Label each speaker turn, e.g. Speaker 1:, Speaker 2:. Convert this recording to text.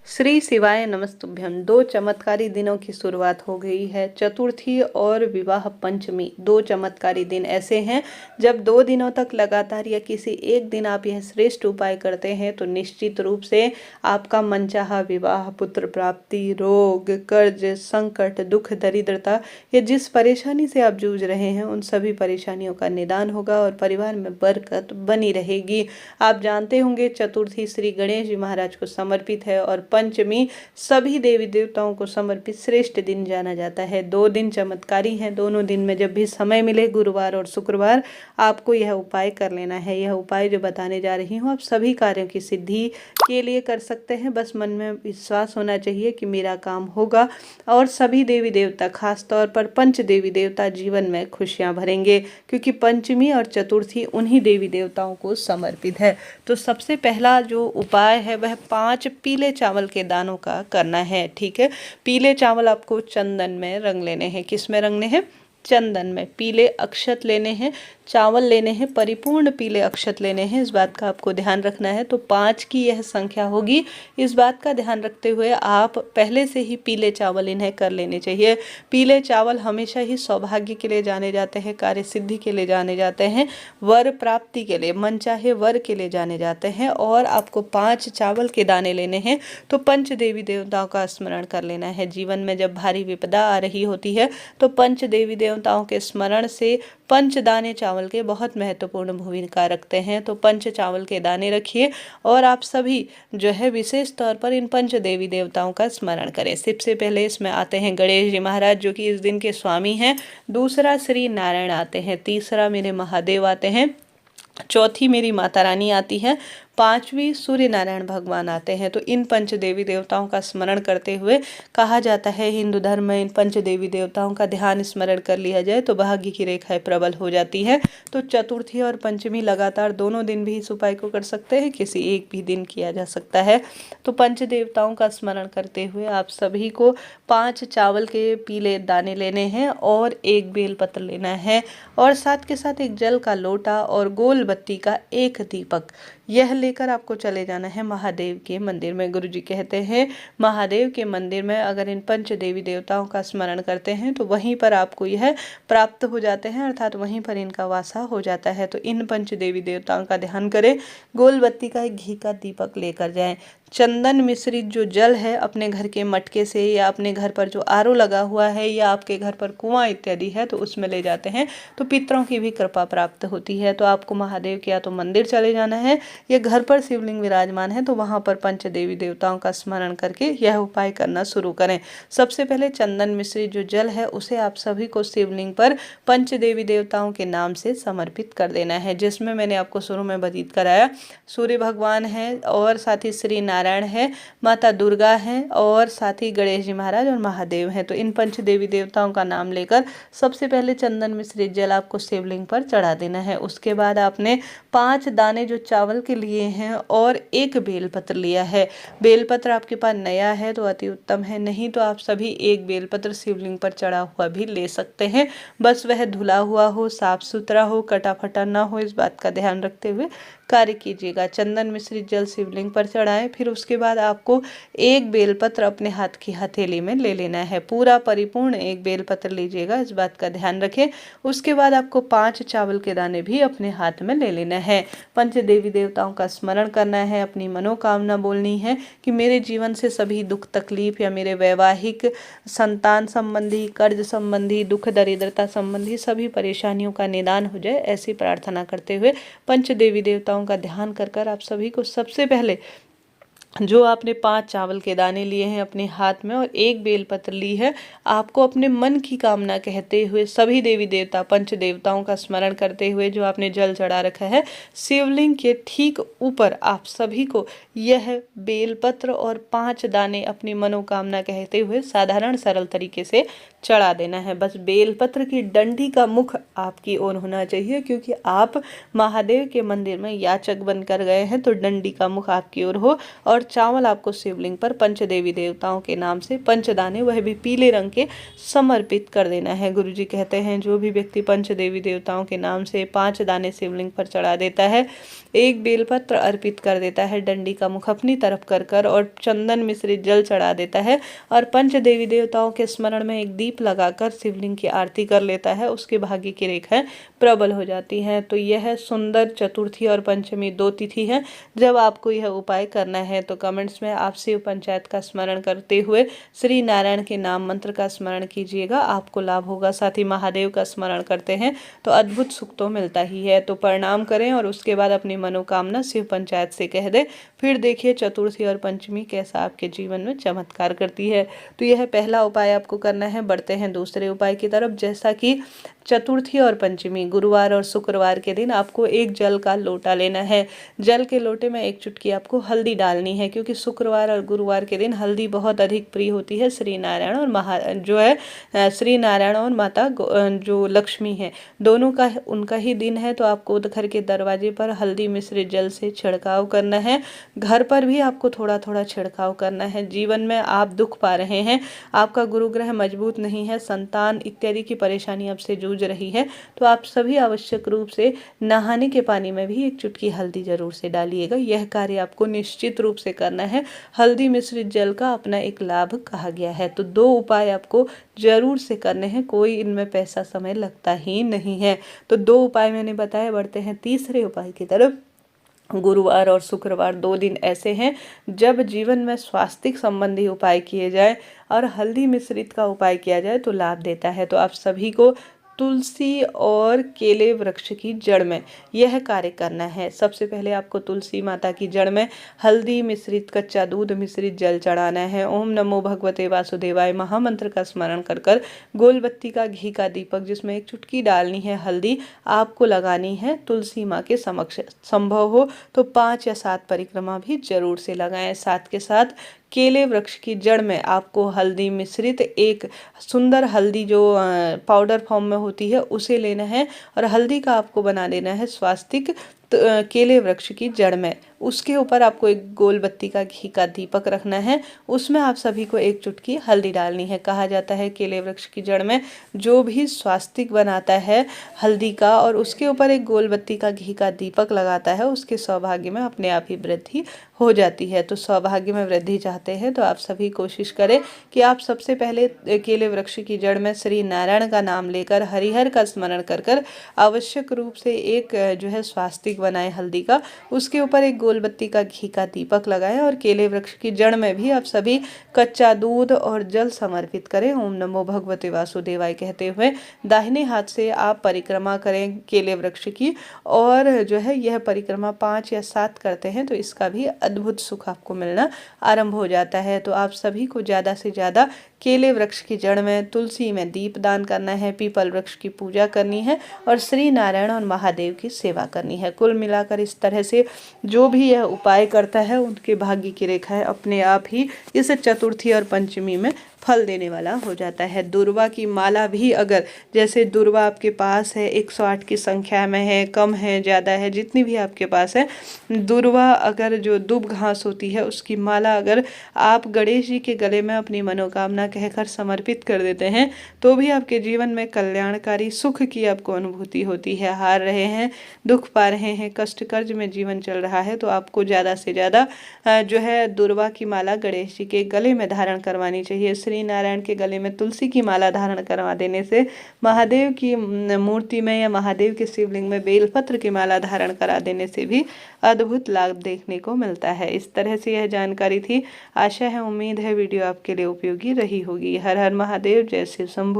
Speaker 1: श्री शिवाय नमस्तुभ्यम। दो चमत्कारी दिनों की शुरुआत हो गई है। चतुर्थी और विवाह पंचमी दो चमत्कारी दिन ऐसे हैं जब 2 दिनों तक लगातार या किसी एक दिन आप यह श्रेष्ठ उपाय करते हैं तो निश्चित रूप से आपका मनचाहा विवाह, पुत्र प्राप्ति, रोग, कर्ज, संकट, दुख, दरिद्रता या जिस परेशानी से आप जूझ रहे हैं उन सभी परेशानियों का निदान होगा और परिवार में बरकत बनी रहेगी। आप जानते होंगे चतुर्थी श्री गणेश जी महाराज को समर्पित है और पंचमी सभी देवी देवताओं को समर्पित श्रेष्ठ दिन जाना जाता है। 2 दिन चमत्कारी हैं। दोनों दिन में जब भी समय मिले, गुरुवार और शुक्रवार, आपको यह उपाय कर लेना है। यह उपाय जो बताने जा रही हूँ आप सभी कार्यों की सिद्धि के लिए कर सकते हैं। बस मन में विश्वास होना चाहिए कि मेरा काम होगा और सभी देवी देवता, खास तौर पर पंच देवी देवता जीवन में खुशियां भरेंगे, क्योंकि पंचमी और चतुर्थी उन्हीं देवी देवताओं को समर्पित है। तो सबसे पहला जो उपाय है वह 5 पीले चावल के दानों का करना है। ठीक है, पीले चावल आपको चंदन में रंग लेने हैं। किस में रंगने हैं? चंदन में। पीले अक्षत लेने हैं, चावल लेने हैं, परिपूर्ण पीले अक्षत लेने हैं। इस बात का आपको ध्यान रखना है। तो 5 की यह संख्या होगी। इस बात का ध्यान रखते हुए आप पहले से ही पीले चावल इन्हें कर लेने चाहिए। पीले चावल हमेशा ही सौभाग्य के लिए जाने जाते हैं, कार्य सिद्धि के लिए जाने जाते हैं, वर प्राप्ति के लिए, मनचाहे वर के लिए जाने जाते हैं। और आपको 5 चावल के दाने लेने हैं। तो पंच देवी देवताओं का स्मरण कर लेना है। जीवन में जब भारी विपदा आ रही होती है तो पंच देवी देवताओं के स्मरण से पंच दाने चावल के बहुत महत्वपूर्ण भूमिका रखते हैं। तो पंच चावल के दाने रखिए और आप सभी जो है विशेष तौर पर इन पंच देवी देवताओं का स्मरण करें। सबसे पहले इसमें आते हैं गणेश जी महाराज, जो कि इस दिन के स्वामी हैं। दूसरा श्री नारायण आते हैं। तीसरा मेरे महादेव आते हैं। चौथी मेरी माता रानी आती है। 5वीं सूर्य नारायण भगवान आते हैं। तो इन पंच देवी देवताओं का स्मरण करते हुए कहा जाता है हिंदू धर्म में इन पंच देवी देवताओं का ध्यान स्मरण कर लिया जाए तो भाग्य की रेखाएं प्रबल हो जाती है। तो चतुर्थी और पंचमी लगातार दोनों दिन भी इस उपाय को कर सकते हैं, किसी एक भी दिन किया जा सकता है। तो पंच देवताओं का स्मरण करते हुए आप सभी को 5 चावल के पीले दाने लेने हैं और 1 बेलपत्र लेना है और साथ के साथ एक जल का लोटा और गोल बत्ती का 1 दीपक, यह लेकर आपको चले जाना है महादेव के मंदिर में। गुरुजी कहते हैं महादेव के मंदिर में अगर इन पंच देवी देवताओं का स्मरण करते हैं तो वहीं पर आपको यह प्राप्त हो जाते हैं, अर्थात वहीं पर इनका वासा हो जाता है। तो इन पंच देवी देवताओं का ध्यान करें। गोल बत्ती का एक घी का दीपक लेकर जाएं। चंदन मिश्रित जो जल है अपने घर के मटके से या अपने घर पर जो आरओ लगा हुआ है या आपके घर पर कुआं इत्यादि है तो उसमें ले जाते हैं तो पितरों की भी कृपा प्राप्त होती है। तो आपको महादेव के या तो मंदिर चले जाना है या घर पर शिवलिंग विराजमान है तो वहां पर पंच देवी देवताओं का स्मरण करके यह उपाय करना शुरू करें। सबसे पहले चंदन मिश्रित जो जल है उसे आप सभी को शिवलिंग पर पंच देवी देवताओं के नाम से समर्पित कर देना है, जिसमें मैंने आपको शुरू में बतीत कराया सूर्य भगवान है और साथ ही श्री नारायण है, माता दुर्गा है और साथ ही गणेश जी महाराज और महादेव हैं। तो इन पंच देवी देवताओं का नाम लेकर सबसे पहले चंदन मिश्रित जल आपको शिवलिंग पर चढ़ा देना है। उसके बाद आपने 5 दाने जो चावल के लिए हैं और 1 बेलपत्र लिया है। बेलपत्र आपके पास नया है तो अति उत्तम है, नहीं तो आप सभी 1 बेलपत्र शिवलिंग पर चढ़ा हुआ भी ले सकते हैं। बस वह धुला हुआ हो, साफ सुथरा हो, कटा फटा ना हो, इस बात का ध्यान रखते हुए कार्य कीजिएगा। चंदन मिश्रित जल शिवलिंग पर चढ़ाएं। फिर उसके बाद आपको 1 बेलपत्र अपने हाथ की हथेली में ले लेना है। पूरा परिपूर्ण 1 बेलपत्र लीजिएगा, इस बात का ध्यान रखें। उसके बाद आपको 5 चावल के दाने भी अपने हाथ में ले लेना है। पंच देवी देवताओं का स्मरण करना है, अपनी मनोकामना बोलनी है कि मेरे जीवन से सभी दुख तकलीफ या मेरे वैवाहिक, संतान संबंधी, कर्ज संबंधी, दुख दरिद्रता संबंधी सभी परेशानियों का निदान हो जाए, ऐसी प्रार्थना करते हुए पंच देवी देवताओं का ध्यान कर आप सभी को सबसे पहले जो आपने 5 चावल के दाने लिए हैं अपने हाथ में और 1 बेलपत्र ली है, आपको अपने मन की कामना कहते हुए सभी देवी देवता पंच देवताओं का स्मरण करते हुए जो आपने जल चढ़ा रखा है शिवलिंग के ठीक ऊपर आप सभी को यह बेलपत्र और 5 दाने अपनी मनोकामना कहते हुए साधारण सरल तरीके से चढ़ा देना है। बस बेलपत्र की डंडी का मुख आपकी ओर होना चाहिए, क्योंकि आप महादेव के मंदिर में याचक बनकर गए हैं तो डंडी का मुख आपकी ओर हो और और चावल आपको शिवलिंग पर पंच देवी देवताओं के नाम से 5 दाने, वह भी पीले रंग के, समर्पित कर देना है। गुरुजी कहते हैं जो भी व्यक्ति पंच देवी देवताओं के नाम से 5 दाने शिवलिंग पर चढ़ा देता है, एक बेलपत्र अर्पित कर देता है, डंडी का मुख अपनी तरफ कर और चंदन मिश्रित जल चढ़ा देता है और पंच देवी देवताओं के स्मरण में एक दीप लगाकर शिवलिंग की आरती कर लेता है, उसके भाग्य की रेखाएं प्रबल हो जाती हैं। तो यह सुंदर चतुर्थी और पंचमी 2 तिथि है। जब आपको यह उपाय करना है तो कमेंट्स में आप शिव पंचायत का स्मरण करते हुए श्री नारायण के नाम मंत्र का स्मरण कीजिएगा, आपको लाभ होगा। साथ ही महादेव का स्मरण करते हैं तो अद्भुत सुख तो मिलता ही है। तो प्रणाम करें और उसके बाद अपनी मनोकामना शिव पंचायत से कह दे, फिर देखिए चतुर्थी और पंचमी कैसा आपके जीवन में चमत्कार करती है। तो यह पहला उपाय आपको करना है। बढ़ते हैं दूसरे उपाय की तरफ। जैसा कि चतुर्थी और पंचमी गुरुवार और शुक्रवार के दिन आपको एक जल का लोटा लेना है। जल के लोटे में एक चुटकी आपको हल्दी डालनी है, क्योंकि शुक्रवार और गुरुवार के दिन हल्दी बहुत अधिक प्रिय होती है श्री नारायण और श्री नारायण और माता जो लक्ष्मी है, दोनों का उनका ही दिन है। तो आपको घर के दरवाजे पर हल्दी मिश्रित जल से छिड़काव करना है। घर पर भी आपको थोड़ा थोड़ा छिड़काव करना है। जीवन में आप दुख पा रहे हैं, आपका गुरु ग्रह मजबूत नहीं है, संतान इत्यादि की परेशानी आपसे जूझ रही है, तो आप सभी आवश्यक रूप से नहाने के पानी में भी एक चुटकी हल्दी जरूर से डालिएगा। यह कार्य आपको निश्चित रूप से करना है। हल्दी मिश्रित जल का अपना एक लाभ कहा गया है। तो 2 उपाय आपको जरूर से करने हैं, कोई इनमें पैसा समय लगता ही नहीं है। तो 2 उपाय मैंने बताए। बढ़ते हैं तीसरे उपाय की तरफ। गुरुवार और शुक्रवार 2 दिन ऐसे हैं जब जीवन में स्वास्थ्य संबंधी उपाय किए जाए और हल्दी मिश्रित का उपाय किया जाए तो लाभ देता है। तो आप सभी को तुलसी और केले वृक्ष की जड़ में यह कार्य करना है। सबसे पहले आपको तुलसी माता की जड़ में हल्दी मिश्रित कच्चा दूध मिश्रित जल चढ़ाना है। ओम नमो भगवते वासुदेवाय महामंत्र का स्मरण कर गोल बत्ती का घी का दीपक, जिसमें एक चुटकी डालनी है हल्दी, आपको लगानी है तुलसी माँ के समक्ष। संभव हो तो 5 या 7 परिक्रमा भी जरूर से लगाएं। साथ के साथ केले वृक्ष की जड़ में आपको हल्दी मिश्रित एक सुंदर हल्दी जो पाउडर फॉर्म में होती है उसे लेना है और हल्दी का आपको बना लेना है स्वास्तिक केले वृक्ष की जड़ में। उसके ऊपर आपको एक गोल बत्ती का घी का दीपक रखना है, उसमें आप सभी को एक चुटकी हल्दी डालनी है। कहा जाता है केले वृक्ष की जड़ में जो भी स्वास्तिक बनाता है हल्दी का और उसके ऊपर एक गोल बत्ती का घी का दीपक लगाता है, उसके सौभाग्य में अपने आप ही वृद्धि हो जाती है। तो सौभाग्य में वृद्धि चाहते हैं तो आप सभी कोशिश करें कि आप सबसे पहले केले वृक्ष की जड़ में श्री नारायण का नाम लेकर हरिहर का स्मरण कर आवश्यक रूप से एक जो है स्वास्तिक बनाए हल्दी का, उसके ऊपर एक गोल बत्ती का घी का दीपक लगाएं और केले वृक्ष की जड़ में भी आप सभी कच्चा दूध और जल समर्पित करें। ओम नमो भगवते वासुदेवाय कहते हुए दाहिने हाथ से आप परिक्रमा करें केले वृक्ष की, और जो है यह परिक्रमा 5 या 7 करते हैं तो इसका भी अद्भुत सुख आपको मिलना आरंभ हो जाता है। तो आप सभी को ज़्यादा से ज़्यादा केले वृक्ष की जड़ में, तुलसी में दीप दान करना है, पीपल वृक्ष की पूजा करनी है और श्री नारायण और महादेव की सेवा करनी है। कुल मिलाकर इस तरह से जो भी यह उपाय करता है उनके भाग्य की रेखाएं अपने आप ही इस चतुर्थी और पंचमी में फल देने वाला हो जाता है। दुर्वा की माला भी, अगर जैसे दुर्वा आपके पास है 108 की संख्या में है, कम है, ज़्यादा है, जितनी भी आपके पास है, दुर्वा अगर जो दुब घास होती है उसकी माला अगर आप गणेश जी के गले में अपनी मनोकामना कहकर समर्पित कर देते हैं तो भी आपके जीवन में कल्याणकारी सुख की आपको अनुभूति होती है। हार रहे हैं, दुख पा रहे हैं, कष्ट कर्ज में जीवन चल रहा है तो आपको ज़्यादा से ज़्यादा जो है दुर्वा की माला गणेश जी के गले में धारण करवानी चाहिए। श्री नारायण के गले में तुलसी की माला धारण करवा देने से, महादेव की मूर्ति में या महादेव के शिवलिंग में बेलपत्र की माला धारण करा देने से भी अद्भुत लाभ देखने को मिलता है। इस तरह से यह जानकारी थी। आशा है, उम्मीद है वीडियो आपके लिए उपयोगी रही होगी। हर हर महादेव, जय शिव शंभू।